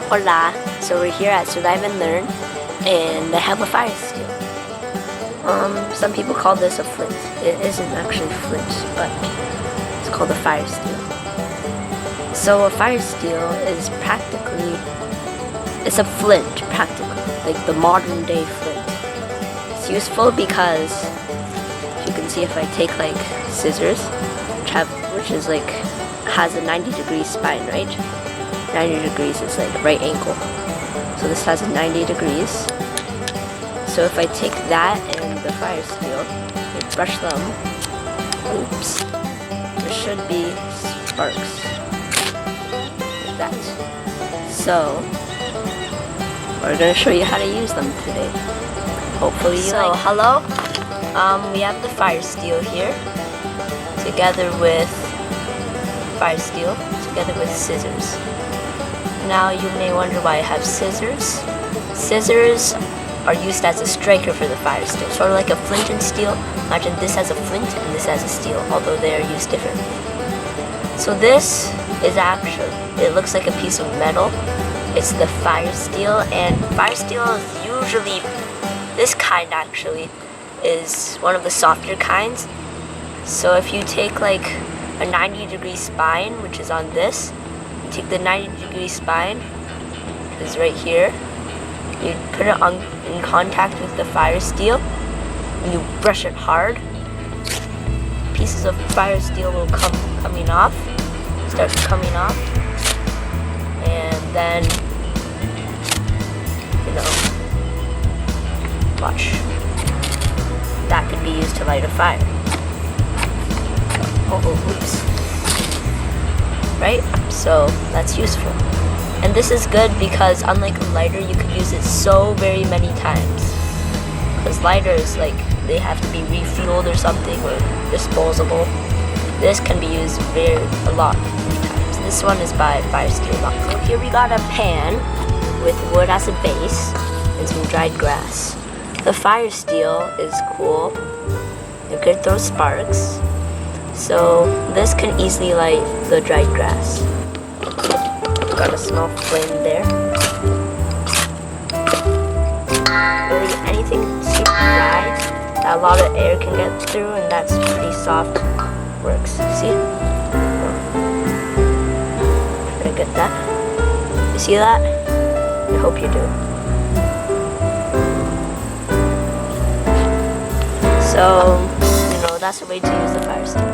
Hola! So we're here at Survive and Learn, and I have a fire steel. Some people call this a flint. It isn't actually flint, but it's called a fire steel. So a fire steel is it's a flint, practically, like the modern day flint. It's useful because, you can see if I take like scissors, which is like, has a 90-degree spine, right? 90 degrees is like right angle. So this has a 90 degrees. So if I take that and the fire steel, and brush them, oops, there should be sparks. Like that. So, we're going to show you how to use them today. Hopefully you like. So, hello. We have the fire steel here, together with scissors. Now you may wonder why I have scissors. Scissors are used as a striker for the fire steel, sort of like a flint and steel. Imagine this as a flint and this as a steel, although they are used differently. So this is actually, it looks like a piece of metal. It's the fire steel, and fire steel is usually, this kind actually, is one of the softer kinds. So if you take like a 90-degree spine, which is on this, you take the 90-degree spine, which is right here, you put it in contact with the fire steel, and you brush it hard. Pieces of fire steel will start coming off, and then, watch. That could be used to light a fire. Oops. Right? So that's useful. And this is good because unlike a lighter, you could use it so very many times. Because lighters, like, they have to be refueled or something, or disposable. This can be used a lot of times. This one is by firesteel.com. So here we got a pan with wood as a base and some dried grass. The fire steel is cool. It could throw sparks. So this can easily light the dried grass. Got a small flame there. Really anything super dry that a lot of air can get through, and that's pretty soft, works. See? Try to get that. You see that? I hope you do. So, that's a way to use the fire steel.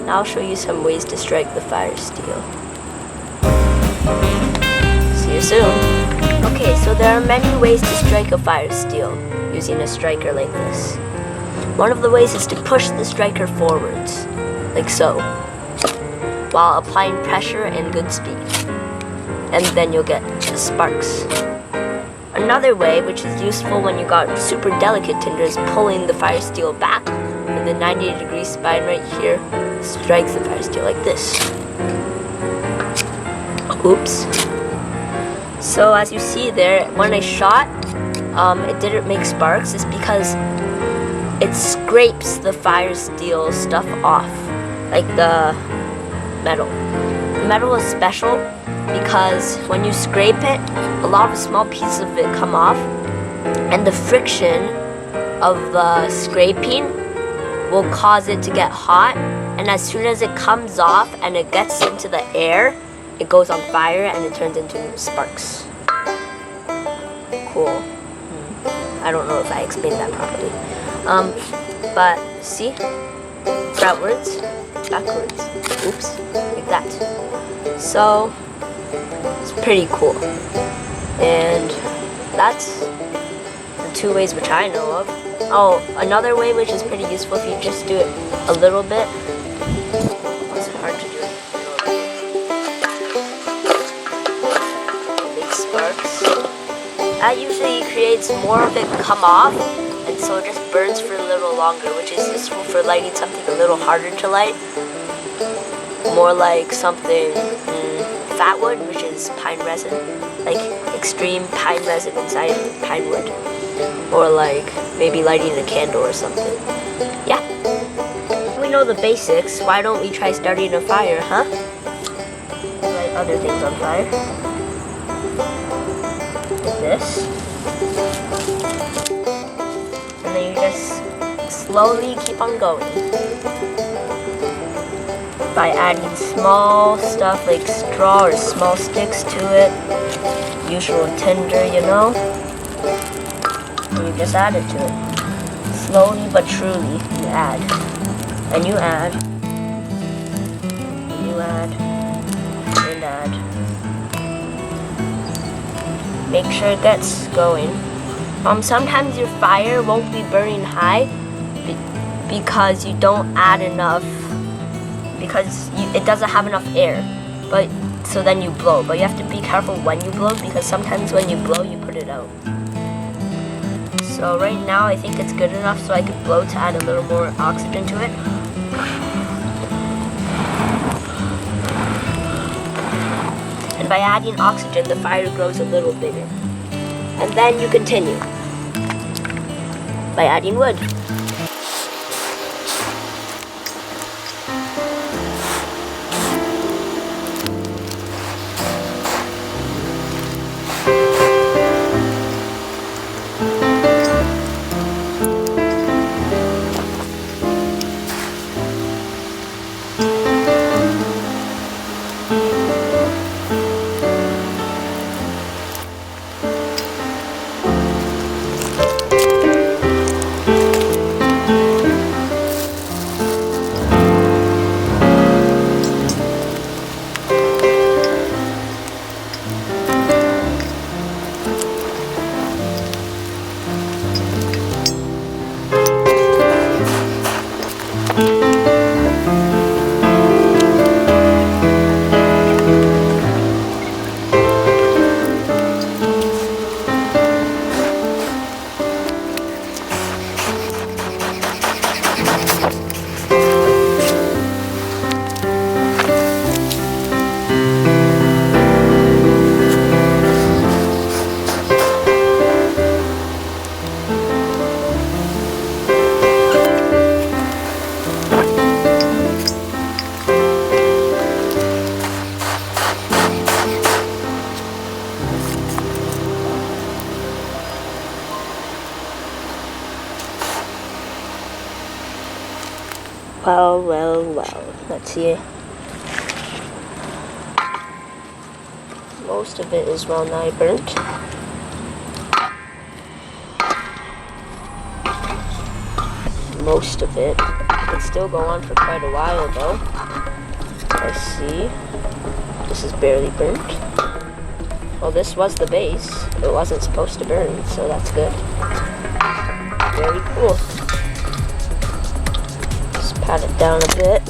Now I'll show you some ways to strike the fire steel. See you soon. Okay, so there are many ways to strike a fire steel using a striker like this. One of the ways is to push the striker forwards, like so, while applying pressure and good speed. And then you'll get the sparks. Another way, which is useful when you got super delicate tinder, is pulling the fire steel back, and the 90-degree spine right here strikes the fire steel like this. Oops. So as you see there, when I shot, it didn't make sparks. It's because it scrapes the fire steel stuff off, like the metal. The metal is special because when you scrape it, a lot of small pieces of it come off, and the friction of the scraping will cause it to get hot, and as soon as it comes off and it gets into the air, it goes on fire and it turns into sparks. Cool. I don't know if I explained that properly. But see? Frontwards, backwards, oops, like that. So, it's pretty cool. And that's the two ways which I know of. Oh, another way which is pretty useful if you just do it a little bit. It's hard to do it. Big sparks. That usually creates more of it come off, and so it just burns for a little longer, which is useful for lighting something a little harder to light. More like something fat wood, which is pine resin, like extreme pine resin inside pine wood. Or like maybe lighting a candle or something. Yeah. We know the basics. Why don't we try starting a fire, huh? Light other things on fire. did this. And then you just slowly keep on going by adding small stuff like straw or small sticks to it. Usual tinder, you know. And you just add it to it. Slowly but truly, you add. And you add. And you add. And add. Make sure it gets going. Sometimes your fire won't be burning high because you don't add enough, because it doesn't have enough air. But so then you blow. But you have to be careful when you blow, because sometimes when you blow, you put it out. So right now I think it's good enough so I could blow to add a little more oxygen to it. And by adding oxygen, the fire grows a little bigger. And then you continue by adding wood. Well, let's see. Most of it is well nigh burnt. Most of it. It could still go on for quite a while though. Let's see. This is barely burnt. Well, this was the base. It wasn't supposed to burn, so that's good. Very cool. Pat it down a bit.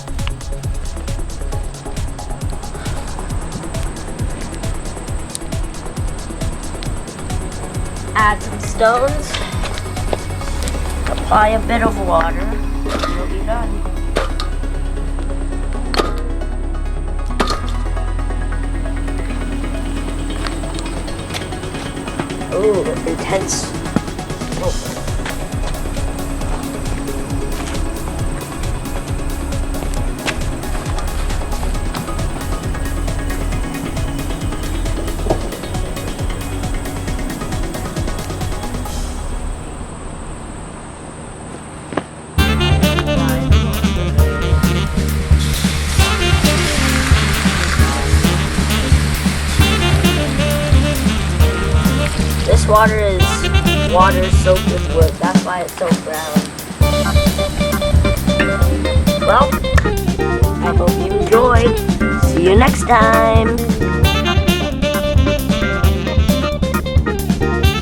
Add some stones. Apply a bit of water. And you'll be done. Ooh, intense smoke. This water is water soaked with wood. That's why it's so brown. Well, I hope you enjoyed. See you next time.